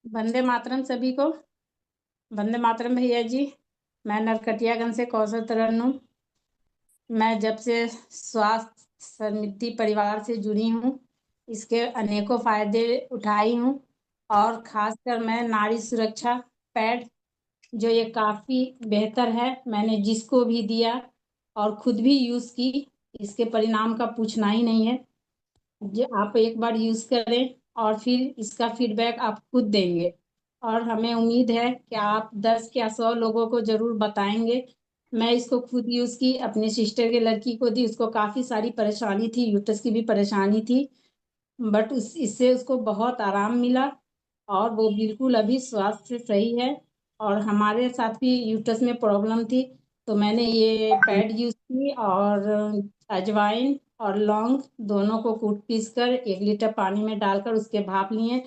वंदे मातरम सभी को। वंदे मातरम भैया जी। मैं नरकटियागंज से कौशल तरन्नुम। मैं जब से स्वास्थ्य समृद्धि परिवार से जुड़ी हूँ, इसके अनेकों फायदे उठाई हूँ। और खासकर मैं नारी सुरक्षा पैड, जो ये काफ़ी बेहतर है, मैंने जिसको भी दिया और खुद भी यूज़ की, इसके परिणाम का पूछना ही नहीं है। जो आप एक बार यूज करें और फिर इसका फीडबैक आप खुद देंगे, और हमें उम्मीद है कि आप 10 या 100 लोगों को जरूर बताएंगे। मैं इसको खुद यूज की, अपनी सिस्टर के लड़की को दी, उसको काफी सारी परेशानी थी, यूट्रस की भी परेशानी थी, बट इससे उसको बहुत आराम मिला और वो बिल्कुल अभी स्वास्थ्य से सही है। और हमारे साथ भी यूट्रस में प्रॉब्लम थी, तो मैंने ये पैड यूज की, और अजवाइन और लौंग दोनों को कूट पीस कर 1 लीटर पानी में डालकर उसके भाप लिए।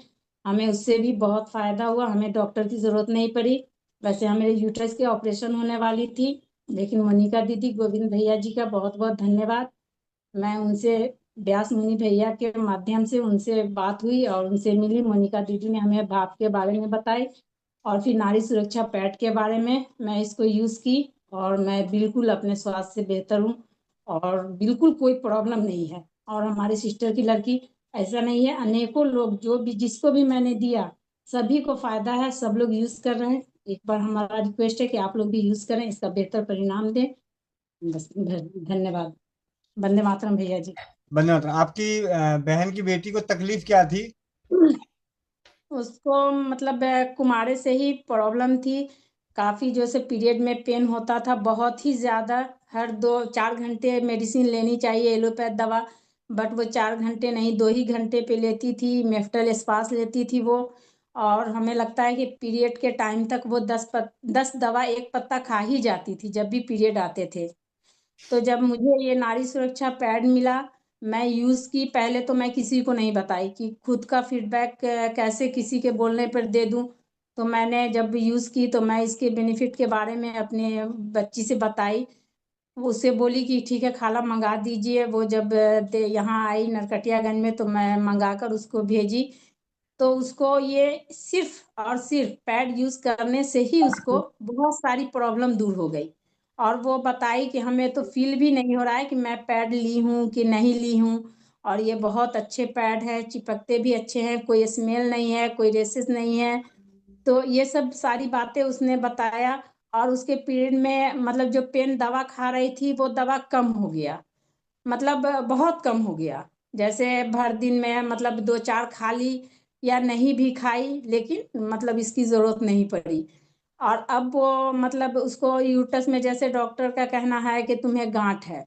हमें उससे भी बहुत फायदा हुआ, हमें डॉक्टर की जरूरत नहीं पड़ी। वैसे हमें यूट्रस की ऑपरेशन होने वाली थी, लेकिन मोनिका दीदी, गोविंद भैया जी का बहुत बहुत धन्यवाद। मैं उनसे, व्यास मुनि भैया के माध्यम से उनसे बात हुई और उनसे मिली। मोनिका दीदी ने हमें भाप के बारे में बताई और फिर नारी सुरक्षा पैड के बारे में। मैं इसको यूज की और मैं बिल्कुल अपने स्वास्थ्य से बेहतर हूँ और बिल्कुल कोई प्रॉब्लम नहीं है। और हमारी सिस्टर की लड़की, ऐसा नहीं है, अनेकों लोग जो भी, जिसको भी मैंने दिया, सभी को फायदा है, सब लोग यूज कर रहे हैं। एक बार हमारा रिक्वेस्ट है कि आप लोग भी यूज करें, इसका बेहतर परिणाम दें। बस धन्यवाद। वंदे मातरम भैया जी। धन्यवाद। आपकी बहन की बेटी को तकलीफ क्या थी? उसको मतलब कुमारे से ही प्रॉब्लम थी, काफी जो से पीरियड में पेन होता था, बहुत ही ज्यादा। हर 2-4 घंटे मेडिसिन लेनी चाहिए, एलोपैथ दवा, बट वो 4 घंटे नहीं, 2 ही घंटे पे लेती थी। मेफ्टल स्पास लेती थी वो। और हमें लगता है कि पीरियड के टाइम तक वो 10 दवा एक पत्ता खा ही जाती थी जब भी पीरियड आते थे। तो जब मुझे ये नारी सुरक्षा पैड मिला, मैं यूज की, पहले तो मैं किसी को नहीं बताई कि खुद का फीडबैक कैसे किसी के बोलने पर दे दूं। तो मैंने जब यूज की तो मैं इसके बेनिफिट के बारे में अपने बच्ची से बताई। वो उससे बोली कि ठीक है खाला मंगा दीजिए। वो जब यहाँ आई नरकटियागंज में, तो मैं मंगा कर उसको भेजी। तो उसको ये सिर्फ और सिर्फ पैड यूज करने से ही उसको बहुत सारी प्रॉब्लम दूर हो गई। और वो बताई कि हमें तो फील भी नहीं हो रहा है कि मैं पैड ली हूँ कि नहीं ली हूँ। और ये बहुत अच्छे पैड है, चिपकते भी अच्छे हैं, कोई स्मेल नहीं है, कोई रेसेस नहीं है। तो ये सब सारी बातें उसने बताया। और उसके पीरियड में मतलब जो पेन दवा खा रही थी, वो दवा कम हो गया, मतलब बहुत कम हो गया। जैसे भर दिन में मतलब 2-4 खा ली या नहीं भी खाई, लेकिन मतलब इसकी जरूरत नहीं पड़ी। और अब वो मतलब उसको यूट्रस में, जैसे डॉक्टर का कहना है कि तुम्हें गांठ है,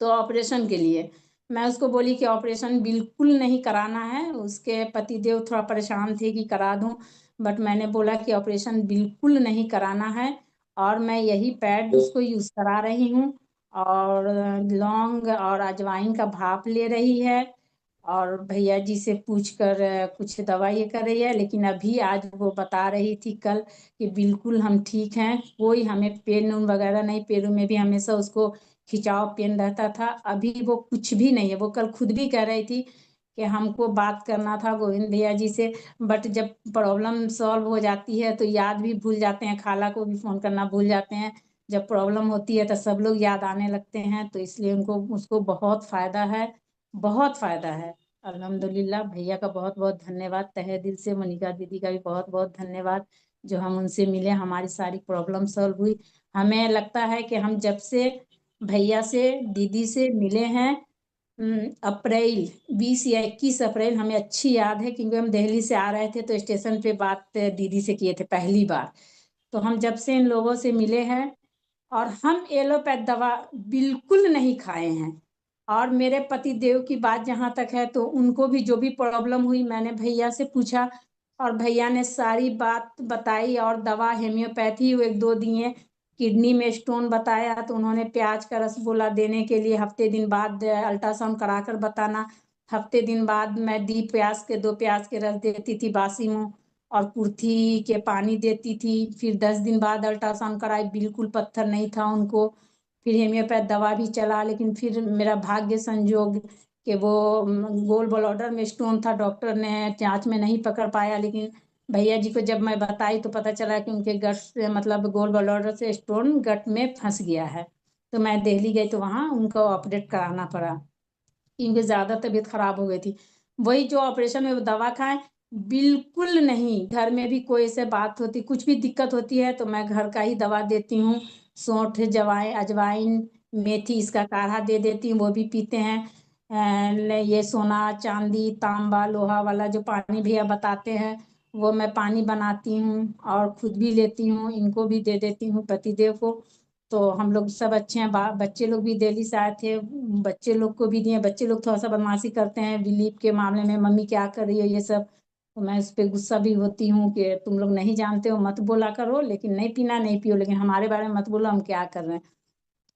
तो ऑपरेशन के लिए मैं उसको बोली कि ऑपरेशन बिल्कुल नहीं कराना है। उसके पतिदेव थोड़ा परेशान थे कि करा दूं, बट मैंने बोला कि ऑपरेशन बिल्कुल नहीं कराना है। और मैं यही पैड उसको यूज करा रही हूँ। और लौंग और अजवाइन का भाप ले रही है। और भैया जी से पूछ कर कुछ दवा ये कर रही है। लेकिन अभी आज वो बता रही थी कल कि बिल्कुल हम ठीक हैं, कोई हमें पेन वगैरह नहीं, पैरों में भी हमेशा उसको खिंचाव पेन रहता था, अभी वो कुछ भी नहीं है। वो कल खुद भी कह रही थी कि हमको बात करना था गोविंद भैया जी से, बट जब प्रॉब्लम सॉल्व हो जाती है तो याद भी भूल जाते हैं, खाला को भी फोन करना भूल जाते हैं। जब प्रॉब्लम होती है तो सब लोग याद आने लगते हैं, तो इसलिए उनको उसको बहुत फायदा है, बहुत फायदा है। अल्हम्दुलिल्लाह, भैया का बहुत बहुत धन्यवाद तहे दिल से। मोनिका दीदी का भी बहुत बहुत धन्यवाद, जो हम उनसे मिले, हमारी सारी प्रॉब्लम सॉल्व हुई। हमें लगता है कि हम जब से भैया से, दीदी से मिले हैं, अप्रैल 20 या 21 अप्रैल, हमें अच्छी याद है क्योंकि हम दिल्ली से आ रहे थे तो स्टेशन पे बात दीदी से किए थे पहली बार। तो हम जब से इन लोगों से मिले हैं, और हम एलोपैथ दवा बिल्कुल नहीं खाए हैं। और मेरे पति देव की बात जहाँ तक है, तो उनको भी जो भी प्रॉब्लम हुई, मैंने भैया से पूछा और भैया ने सारी बात बताई। और दवा हेम्योपैथी वो 1-2 दिए। किडनी में स्टोन बताया तो उन्होंने प्याज का रस बोला देने के लिए, हफ्ते दिन बाद अल्ट्रासाउंड करा कर बताना। हफ्ते दिन बाद मैं दी प्याज के, 2 प्याज के रस देती थी बासी मुंह, और कुर्थी के पानी देती थी। फिर 10 दिन बाद अल्ट्रासाउंड कराई, बिल्कुल पत्थर नहीं था उनको। फिर हेम्योपैथ दवा भी चला, लेकिन फिर मेरा भाग्य संजोग कि वो गोल ब्लैडर में स्टोन था, डॉक्टर ने जांच में नहीं पकड़ पाया, लेकिन भैया जी को जब मैं बताई तो पता चला कि उनके गट से मतलब गोल ब्लैडर से स्टोन गट में फंस गया है। तो मैं दिल्ली गई तो वहाँ उनको ऑपरेट कराना पड़ा क्योंकि ज़्यादा तबीयत खराब हो गई थी। वही जो ऑपरेशन में वो दवा खाएं, बिल्कुल नहीं। घर में भी कोई से बात होती, कुछ भी दिक्कत होती है तो मैं घर का ही दवा देती हूँ। सौंठ, जवाइन, अजवाइन, मेथी, इसका काढ़ा दे देती हूँ, वो भी पीते हैं। ये सोना चांदी तांबा लोहा वाला जो पानी भैया बताते हैं वो मैं पानी बनाती हूँ और खुद भी लेती हूँ, इनको भी दे देती हूँ पतिदेव को। तो हम लोग सब अच्छे हैं। बच्चे लोग भी दिल्ली से आए थे, बच्चे लोग को भी दिए। बच्चे लोग थोड़ा सा बदमाशी करते हैं बिलीव के मामले में, मम्मी क्या कर रही है ये सब। तो मैं उस पर गुस्सा भी होती हूँ कि तुम लोग नहीं जानते हो मत बोला करो, लेकिन नहीं पीना नहीं पियो, लेकिन हमारे बारे में मत बोलो हम क्या कर रहे हैं।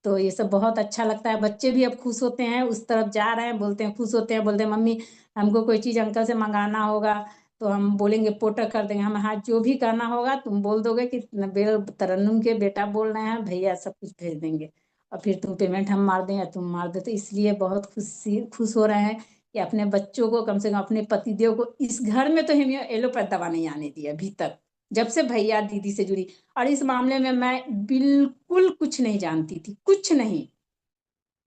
तो ये सब बहुत अच्छा लगता है। बच्चे भी अब खुश होते हैं, उस तरफ जा रहे हैं, बोलते हैं, खुश होते हैं, बोलते हैं मम्मी हमको कोई चीज़ अंकल से मंगाना होगा तो हम बोलेंगे पोटर कर देंगे। हम हाँ जो भी करना होगा तुम बोल दोगे कि तरन्नुम के बेटा बोल रहे हैं, भैया सब कुछ भेज देंगे और फिर तुम पेमेंट हम मार दें या तुम मार दो। तो इसलिए बहुत खुश हो रहे हैं कि अपने बच्चों को, कम से कम अपने पतिदेव को, इस घर में तो हमें एलोपैथ दवा नहीं आने दी अभी तक, जब से भैया दीदी से जुड़ी। और इस मामले में मैं बिल्कुल कुछ नहीं जानती थी, कुछ नहीं।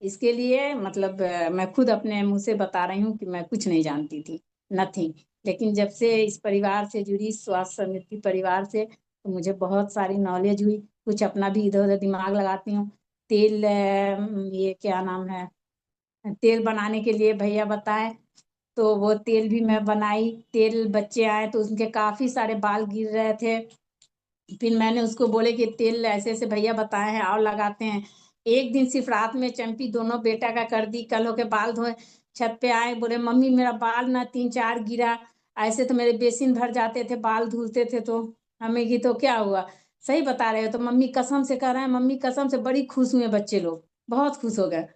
इसके लिए मतलब मैं खुद अपने मुंह से बता रही हूँ कि मैं कुछ नहीं जानती थी, नथिंग। लेकिन जब से इस परिवार से जुड़ी, स्वास्थ्य समिति परिवार से, तो मुझे बहुत सारी नॉलेज हुई। कुछ अपना भी इधर उधर दिमाग लगाती हूँ। तेल ये क्या नाम है, तेल बनाने के लिए भैया बताए तो वो तेल भी मैं बनाई। तेल बच्चे आए तो उनके काफी सारे बाल गिर रहे थे, फिर मैंने उसको बोले कि तेल ऐसे ऐसे भैया बताए हैं और लगाते हैं। एक दिन सिर्फ रात में चंपी दोनों बेटा का कर दी, कल होके बाल धोए, छत पे आए, बोले मम्मी मेरा बाल ना 3-4 गिरा। ऐसे तो मेरे बेसिन भर जाते थे बाल धुलते थे। तो हमें की तो क्या हुआ, सही बता रहे हो। तो मम्मी कसम से कह रहे हैं, मम्मी कसम से। बड़ी खुश हुए बच्चे लोग, बहुत खुश हो गए।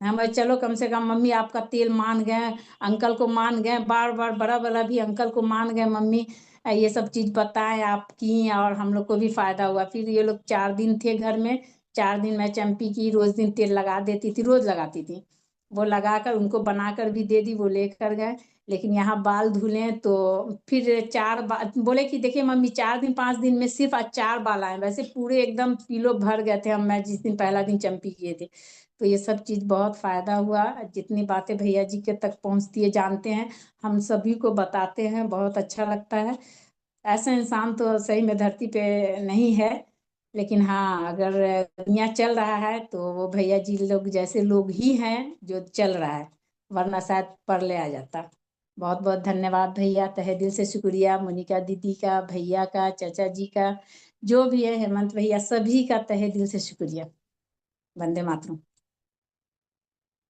हम भाई चलो कम से कम मम्मी आपका तेल मान गए, अंकल को मान गए, बार बार बड़ा बड़ा भी अंकल को मान गए मम्मी। ये सब चीज बताएं आपकी, और हम लोग को भी फायदा हुआ। फिर ये लोग 4 दिन थे घर में, 4 दिन मैं चंपी की रोज दिन तेल लगा देती थी, रोज लगाती थी। वो लगाकर उनको बनाकर भी दे दी, वो लेकर गए। लेकिन यहाँ बाल धुले तो फिर 4 बार बोले कि देखिए मम्मी 4 दिन 5 दिन में सिर्फ आज 4 बाल आए, वैसे पूरे एकदम किलो भर गए थे हम, मैं जिस दिन पहला दिन चंपी किए थे। तो ये सब चीज बहुत फायदा हुआ। जितनी बातें भैया जी के तक पहुंचती है, जानते हैं, हम सभी को बताते हैं, बहुत अच्छा लगता है। ऐसा इंसान तो सही में धरती पे नहीं है। लेकिन हाँ, अगर दुनिया चल रहा है तो वो भैया जी लोग जैसे लोग ही हैं जो चल रहा है, वरना शायद परले आ जाता। बहुत बहुत धन्यवाद भैया, तहे दिल से शुक्रिया। मोनिका दीदी का, भैया का, चाचा जी का, जो भी है, हेमंत भैया, सभी का तहे दिल से शुक्रिया। वंदे मातरम।